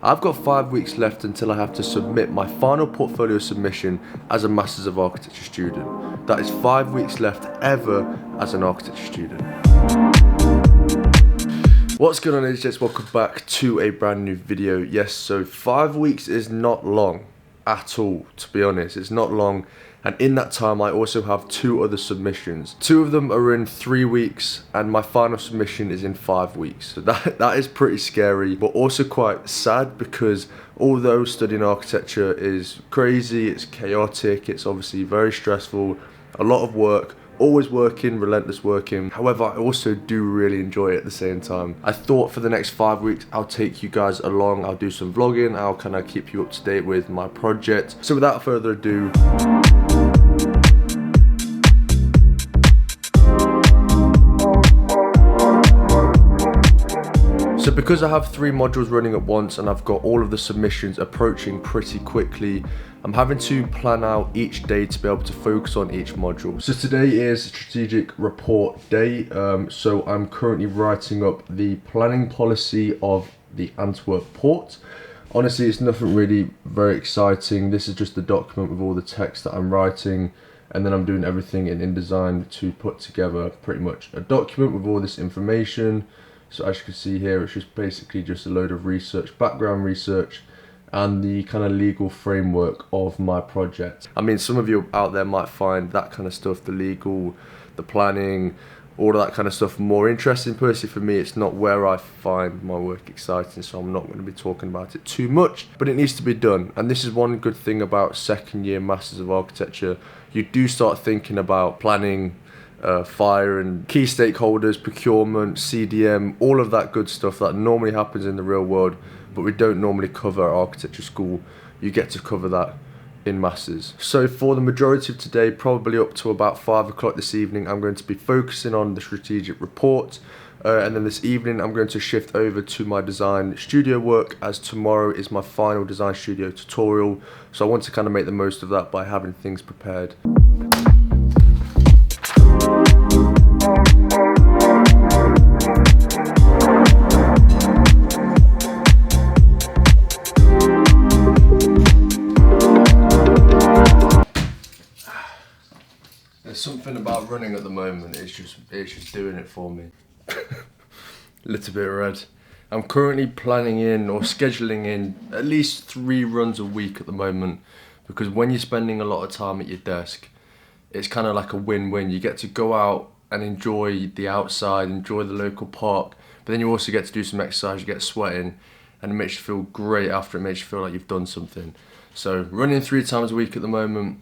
I've got 5 weeks left until I have to submit my final portfolio submission as a Masters of Architecture student. That is 5 weeks left ever as an architecture student. What's going on, ladies and gents? Welcome back to a brand new video. Yes, so 5 weeks is not long at all, to be honest. It's not long. And in that time, I also have 2 other submissions. 2 of them are in 3 weeks, and my final submission is in 5 weeks. So that is pretty scary, but also quite sad, because although studying architecture is crazy, it's chaotic, it's obviously very stressful, a lot of work, always working, relentless working. However, I also do really enjoy it at the same time. I thought for the next 5 weeks, I'll take you guys along, I'll do some vlogging, I'll kind of keep you up to date with my project. So without further ado, so because I have 3 modules running at once and I've got all of the submissions approaching pretty quickly, I'm having to plan out each day to be able to focus on each module. So today is strategic report day. So I'm currently writing up the planning policy of the Antwerp port. Honestly, it's nothing really very exciting. This is just a document with all the text that I'm writing, and then I'm doing everything in InDesign to put together pretty much a document with all this information. So as you can see here, it's just basically just a load of research, background research, and the kind of legal framework of my project. I mean, some of you out there might find that kind of stuff, the legal, the planning, all of that kind of stuff more interesting. Personally, for me, it's not where I find my work exciting, so I'm not going to be talking about it too much, but it needs to be done. And this is one good thing about second year Masters of Architecture. You do start thinking about planning, fire and key stakeholders, procurement, CDM, all of that good stuff that normally happens in the real world, but we don't normally cover at architecture school. You get to cover that in Masters. So for the majority of today, probably up to about 5 o'clock this evening, I'm going to be focusing on the strategic report. And then this evening, I'm going to shift over to my design studio work, as tomorrow is my final design studio tutorial. So I want to kind of make the most of that by having things prepared. There's something about running at the moment, it's just doing it for me. A little bit red. I'm currently planning in or scheduling in at least 3 runs a week at the moment, because when you're spending a lot of time at your desk, it's kind of like a win-win. You get to go out and enjoy the outside, enjoy the local park, but then you also get to do some exercise, you get sweating, and it makes you feel great after. It makes you feel like you've done something. So running 3 times a week at the moment.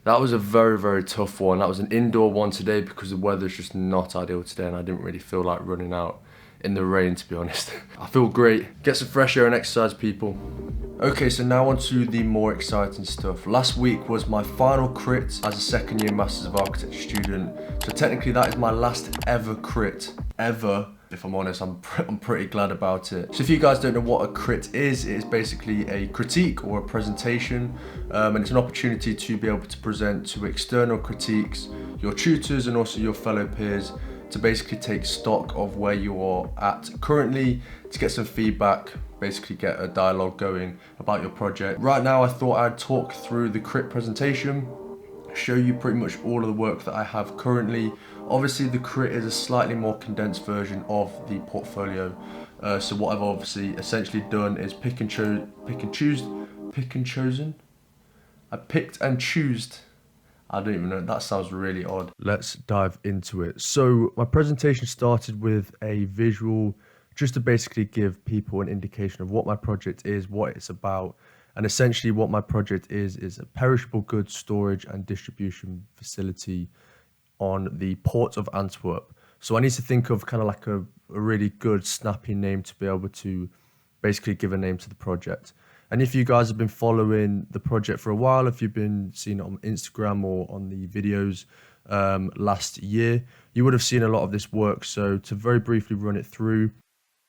That was a very, very tough one. That was an indoor one today because the weather's just not ideal today, and I didn't really feel like running out in the rain, to be honest. I feel great. Get some fresh air and exercise, people. Okay, so now on to the more exciting stuff. Last week was my final crit as a second year Masters of Architecture student. So technically that is my last ever crit, ever. If I'm honest, I'm pretty glad about it. So if you guys don't know what a crit is, it is basically a critique or a presentation, and it's an opportunity to be able to present to external critiques, your tutors and also your fellow peers, to basically take stock of where you are at currently, to get some feedback, basically get a dialogue going about your project. Right now I thought I'd talk through the crit presentation, show you pretty much all of the work that I have currently. Obviously the crit is a slightly more condensed version of the portfolio. So what I've obviously essentially done is picked and chosen. I picked and choosed. I don't even know, that sounds really odd. Let's dive into it. So my presentation started with a visual, just to basically give people an indication of what my project is, what it's about. And essentially what my project is a perishable goods storage and distribution facility on the port of Antwerp. So I need to think of kind of like a really good snappy name to be able to basically give a name to the project. And if you guys have been following the project for a while, if you've been seeing it on Instagram or on the videos last year, you would have seen a lot of this work. So to very briefly run it through.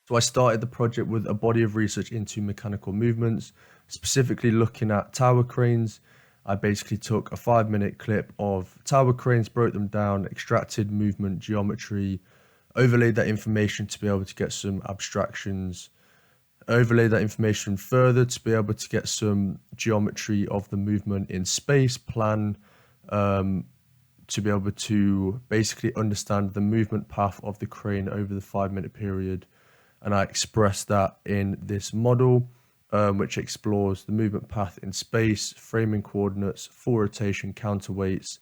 So I started the project with a body of research into mechanical movements, specifically looking at tower cranes. I basically took a 5-minute clip of tower cranes, broke them down, extracted movement geometry, overlaid that information to be able to get some abstractions, overlay that information further to be able to get some geometry of the movement in space, plan to be able to basically understand the movement path of the crane over the 5-minute period. And I express that in this model, which explores the movement path in space, framing coordinates, full rotation, counterweights,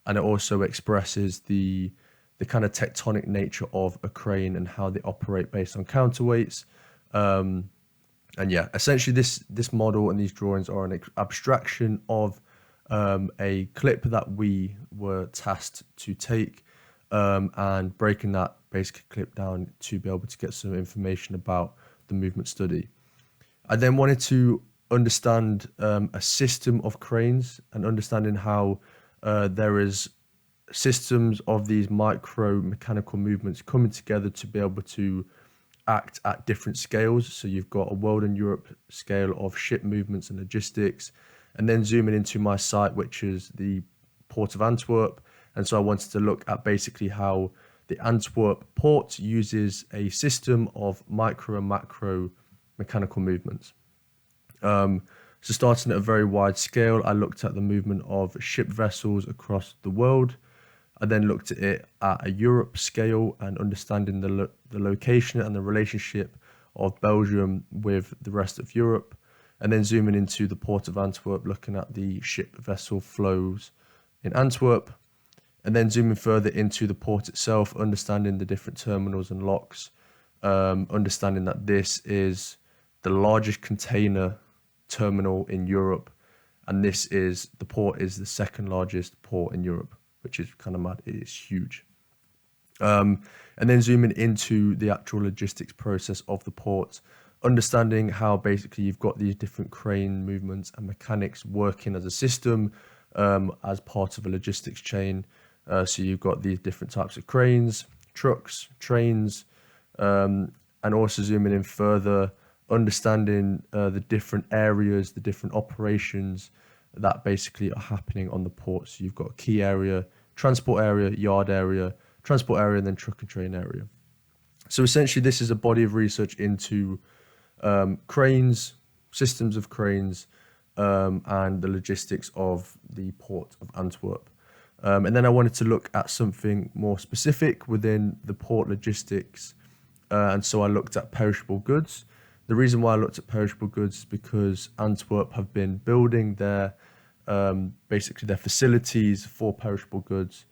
and it also expresses the kind of tectonic nature of a crane and how they operate based on counterweights. And yeah, essentially this model and these drawings are an abstraction of a clip that we were tasked to take, and breaking that basic clip down to be able to get some information about the movement study. I then wanted to understand a system of cranes and understanding how there is systems of these micro mechanical movements coming together to be able to act at different scales. So you've got a world and Europe scale of ship movements and logistics, and then zooming into my site, which is the Port of Antwerp. And so I wanted to look at basically how the Antwerp port uses a system of micro and macro mechanical movements. So starting at a very wide scale, I looked at the movement of ship vessels across the world. I then looked at it at a Europe scale and understanding the location and the relationship of Belgium with the rest of Europe. And then zooming into the Port of Antwerp, looking at the ship vessel flows in Antwerp. And then zooming further into the port itself, understanding the different terminals and locks, understanding that this is the largest container terminal in Europe, and the port is the second largest port in Europe, which is kind of mad. It is huge. And then zooming into the actual logistics process of the port, understanding how basically you've got these different crane movements and mechanics working as a system, as part of a logistics chain. So you've got these different types of cranes, trucks, trains, and also zooming in further, understanding the different areas, the different operations that basically are happening on the port. So you've got a key area, transport area, yard area, transport area, and then truck and train area. So essentially this is a body of research into cranes, systems of cranes, and the logistics of the Port of Antwerp. And then I wanted to look at something more specific within the port logistics. And so I looked at perishable goods. The reason why I looked at perishable goods is because Antwerp have been building their basically their facilities for perishable goods,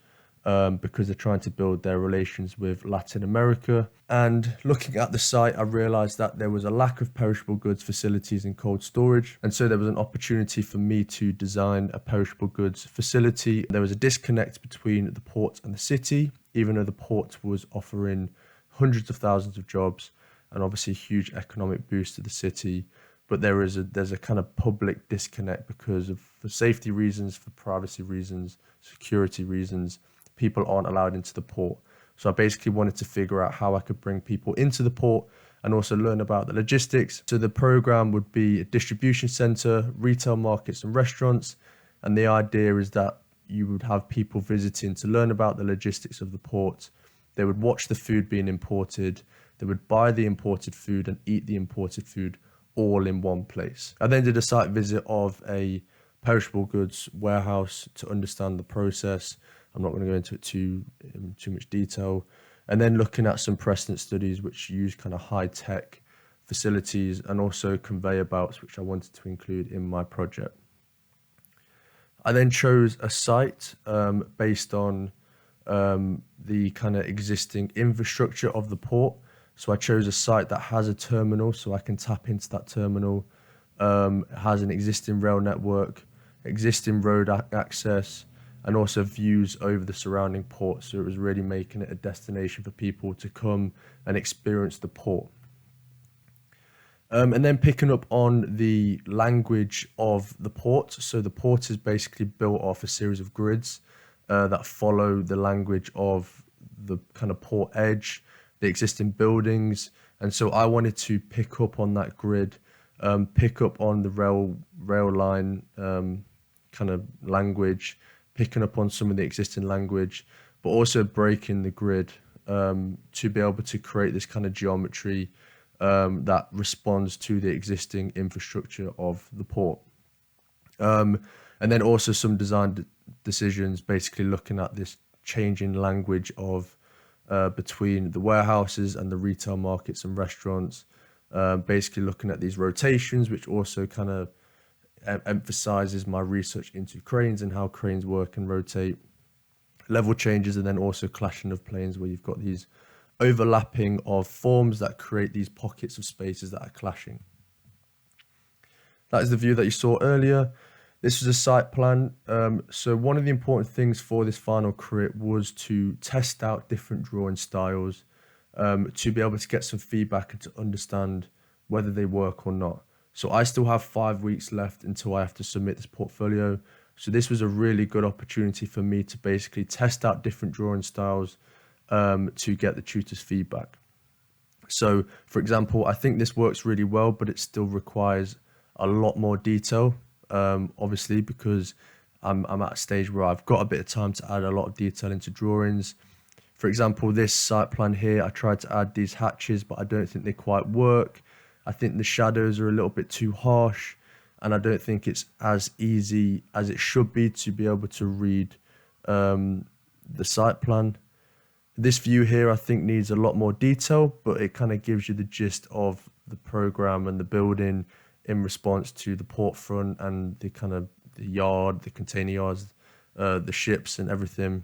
because they're trying to build their relations with Latin America. And looking at the site, I realized that there was a lack of perishable goods facilities in cold storage. And so there was an opportunity for me to design a perishable goods facility. There was a disconnect between the port and the city, even though the port was offering hundreds of thousands of jobs and obviously a huge economic boost to the city. But there's a kind of public disconnect because of, for safety reasons, for privacy reasons, security reasons, people aren't allowed into the port. So I basically wanted to figure out how I could bring people into the port and also learn about the logistics. So the program would be a distribution center, retail markets and restaurants. And the idea is that you would have people visiting to learn about the logistics of the port. They would watch the food being imported. They would buy the imported food and eat the imported food all in one place. I then did a site visit of a perishable goods warehouse to understand the process. I'm not going to go into it too much detail. And then looking at some precedent studies which use kind of high-tech facilities and also conveyor belts, which I wanted to include in my project. I then chose a site based on the kind of existing infrastructure of the port. So I chose a site that has a terminal so I can tap into that terminal. It has an existing rail network, existing road access, and also views over the surrounding port. So it was really making it a destination for people to come and experience the port. And then picking up on the language of the port. So the port is basically built off a series of grids that follow the language of the kind of port edge, the existing buildings. And so I wanted to pick up on that grid, pick up on the rail line kind of language, picking up on some of the existing language, but also breaking the grid to be able to create this kind of geometry that responds to the existing infrastructure of the port. Um, and then also some decisions, basically looking at this changing language of between the warehouses and the retail markets and restaurants. Basically looking at these rotations, which also kind of emphasizes my research into cranes and how cranes work and rotate. Level changes, and then also clashing of planes, where you've got these overlapping of forms that create these pockets of spaces that are clashing. That is the view that you saw earlier. This was a site plan. So one of the important things for this final crit was to test out different drawing styles, to be able to get some feedback and to understand whether they work or not. So I still have 5 weeks left until I have to submit this portfolio. So this was a really good opportunity for me to basically test out different drawing styles, to get the tutor's feedback. So, for example, I think this works really well, but it still requires a lot more detail, obviously, because I'm at a stage where I've got a bit of time to add a lot of detail into drawings. For example, this site plan here, I tried to add these hatches, but I don't think they quite work. I think the shadows are a little bit too harsh, and I don't think it's as easy as it should be able to read the site plan. This view here, I think, needs a lot more detail, but it kind of gives you the gist of the program and the building in response to the port front and the kind of the yard, the container yards, the ships and everything.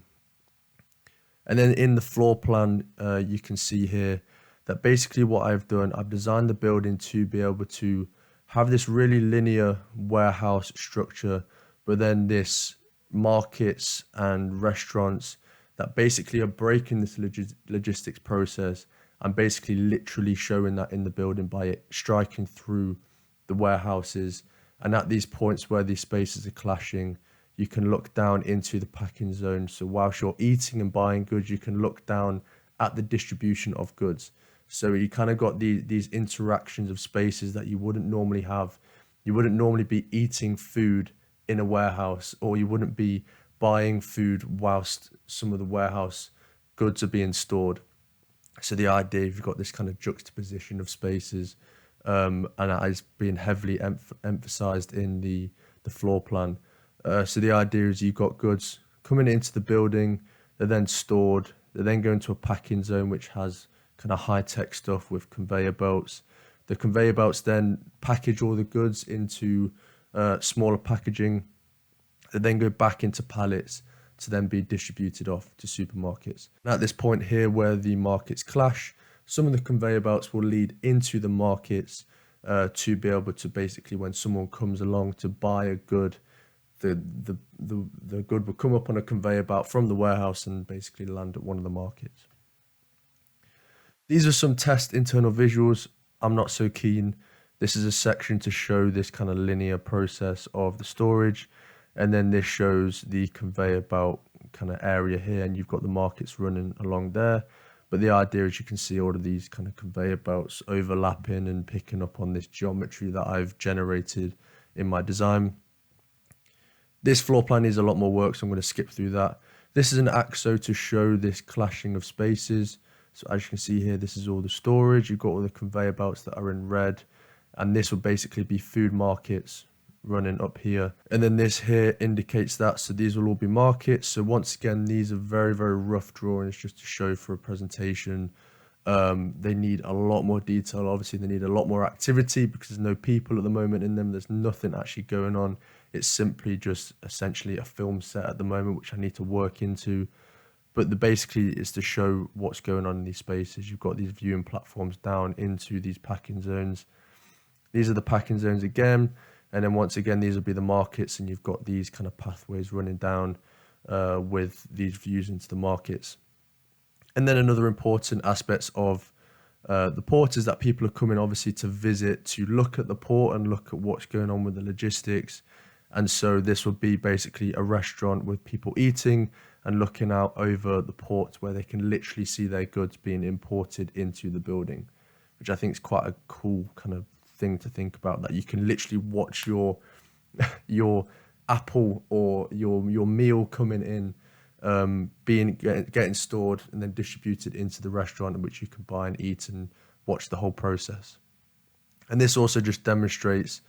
And then in the floor plan, you can see here that basically what I've done, I've designed the building to be able to have this really linear warehouse structure, but then this markets and restaurants that basically are breaking this logistics process and basically literally showing that in the building by it striking through the warehouses. And at these points where these spaces are clashing, you can look down into the packing zone. So whilst you're eating and buying goods, you can look down at the distribution of goods. So you kind of got these interactions of spaces that you wouldn't normally have. You wouldn't normally be eating food in a warehouse, or you wouldn't be buying food whilst some of the warehouse goods are being stored. So the idea, you've got this kind of juxtaposition of spaces, and that is being heavily emphasized in the floor plan. So the idea is you've got goods coming into the building, they're then stored, they then go into a packing zone which has kind of high-tech stuff with conveyor belts. The conveyor belts then package all the goods into smaller packaging. They then go back into pallets to then be distributed off to supermarkets. And at this point here where the markets clash, some of the conveyor belts will lead into the markets, to be able to basically, when someone comes along to buy a good, the good will come up on a conveyor belt from the warehouse and basically land at one of the markets. These are some test internal visuals. I'm not so keen. This is a section to show this kind of linear process of the storage. And then this shows the conveyor belt kind of area here, and you've got the markets running along there. But the idea is you can see all of these kind of conveyor belts overlapping and picking up on this geometry that I've generated in my design. This floor plan needs a lot more work, so I'm going to skip through that. This is an axo to show this clashing of spaces. So as you can see here, this is all the storage. You've got all the conveyor belts that are in red, and this will basically be food markets running up here. And then this here indicates that, so these will all be markets. So once again, these are very, very rough drawings just to show for a presentation. They need a lot more detail. Obviously, they need a lot more activity because there's no people at the moment in them. There's nothing actually going on. It's simply just essentially a film set at the moment, which I need to work into. But the basically is to show what's going on in these spaces. You've got these viewing platforms down into these packing zones. These are the packing zones again. And then once again, these will be the markets, and you've got these kind of pathways running down with these views into the markets. And then another important aspect of the port is that people are coming obviously to visit, to look at the port and look at what's going on with the logistics. And so this will be basically a restaurant with people eating and looking out over the port where they can literally see their goods being imported into the building, which I think is quite a cool kind of thing to think about, that you can literally watch your apple or your meal coming in, getting stored and then distributed into the restaurant, in which you can buy and eat and watch the whole process. And this also just demonstrates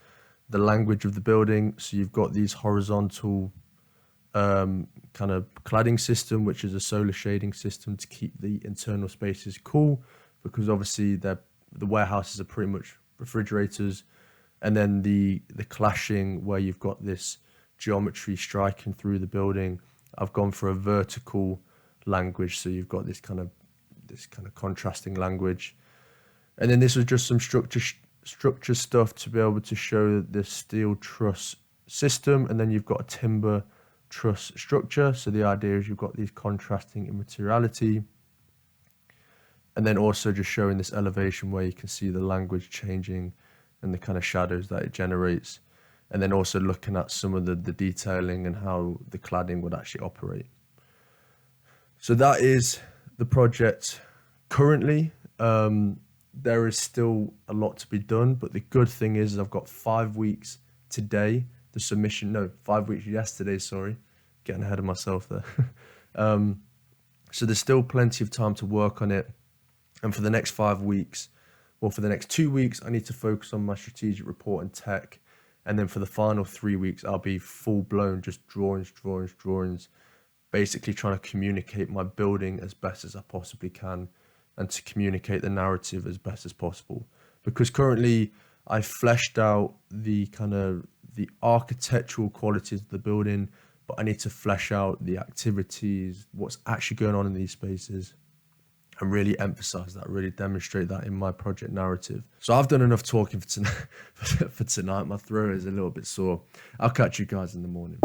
the language of the building. So you've got these horizontal kind of cladding system, which is a solar shading system to keep the internal spaces cool, because obviously the warehouses are pretty much refrigerators. And then the clashing, where you've got this geometry striking through the building, I've gone for a vertical language, so you've got this kind of contrasting language. And then this was just some structure stuff to be able to show the steel truss system, and then you've got a timber truss structure. So the idea is you've got these contrasting in materiality, and then also just showing this elevation where you can see the language changing and the kind of shadows that it generates, and then also looking at some of the detailing and how the cladding would actually operate. So that is the project currently. There is still a lot to be done, but the good thing is I've got 5 weeks today. The submission, no, 5 weeks yesterday, sorry. Getting ahead of myself there. So there's still plenty of time to work on it. And for the next 5 weeks, well, for the next 2 weeks, I need to focus on my strategic report and tech. And then for the final 3 weeks, I'll be full blown, just drawings, basically trying to communicate my building as best as I possibly can, and to communicate the narrative as best as possible. Because currently I've fleshed out the kind of the architectural qualities of the building, but I need to flesh out the activities, what's actually going on in these spaces, and really emphasize that, really demonstrate that in my project narrative. So I've done enough talking for tonight. For tonight, my throat is a little bit sore. I'll catch you guys in the morning.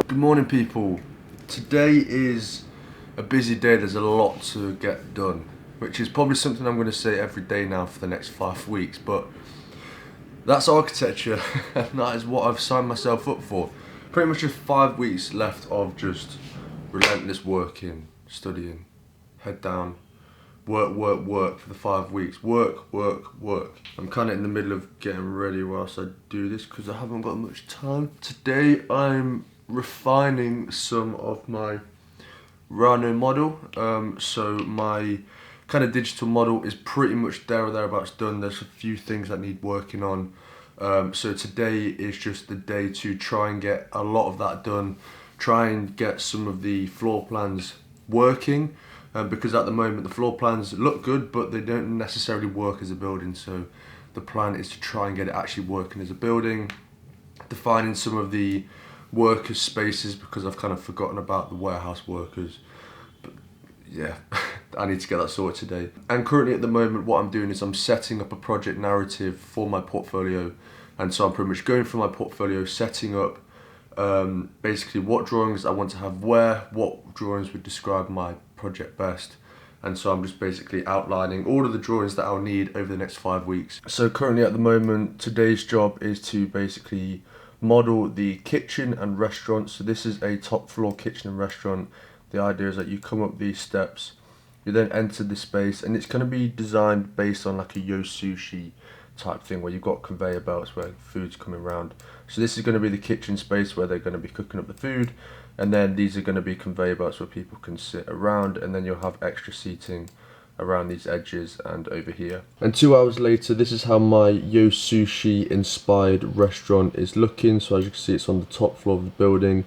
Good morning, people. Today is a busy day. There's a lot to get done, which is probably something I'm going to say every day now for the next 5 weeks, but that's architecture and that is what I've signed myself up for. Pretty much just 5 weeks left of just relentless working, studying, head down, work for the 5 weeks. Work. I'm kind of in the middle of getting ready whilst I do this because I haven't got much time. Today I'm refining some of my Rowntree model. So my kind of digital model is pretty much there or thereabouts done. There's a few things that need working on. So today is just the day to try and get a lot of that done, try and get some of the floor plans working, because at the moment the floor plans look good but they don't necessarily work as a building. So the plan is to try and get it actually working as a building, defining some of the workers' spaces because I've kind of forgotten about the warehouse workers. But yeah, I need to get that sorted today. And currently at the moment what I'm doing is I'm setting up a project narrative for my portfolio. And so I'm pretty much going through my portfolio, setting up basically what drawings I want to have where, what drawings would describe my project best. And so I'm just basically outlining all of the drawings that I'll need over the next 5 weeks. So currently at the moment, today's job is to basically model the kitchen and restaurant. So this is a top floor kitchen and restaurant. The idea is that you come up these steps, you then enter the space, and it's going to be designed based on like a Yo Sushi type thing where you've got conveyor belts where food's coming around. So this is going to be the kitchen space where they're going to be cooking up the food, and then these are going to be conveyor belts where people can sit around, and then you'll have extra seating around these edges and over here. And 2 hours later, this is how my Yo Sushi inspired restaurant is looking. So as you can see, it's on the top floor of the building.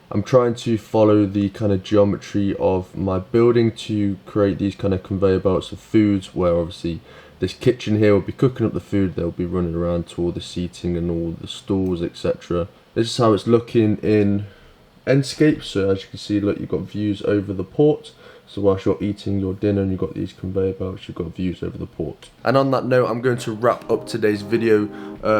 I'm trying to follow the kind of geometry of my building to create these kind of conveyor belts of foods, where obviously this kitchen here will be cooking up the food, they'll be running around to all the seating and all the stalls, etc. This is how it's looking in Endscape. So as you can see, look, you've got views over the port. So whilst you're eating your dinner and you've got these conveyor belts, you've got views over the port. And on that note, I'm going to wrap up today's video.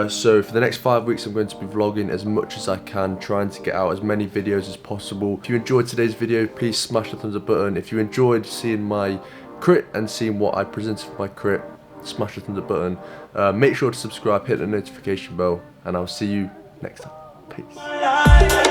So for the next 5 weeks, I'm going to be vlogging as much as I can, trying to get out as many videos as possible. If you enjoyed today's video, please smash the thumbs up button. If you enjoyed seeing my crit and seeing what I presented for my crit, smash the thumbs up button. Make sure to subscribe, hit the notification bell, and I'll see you next time. Peace.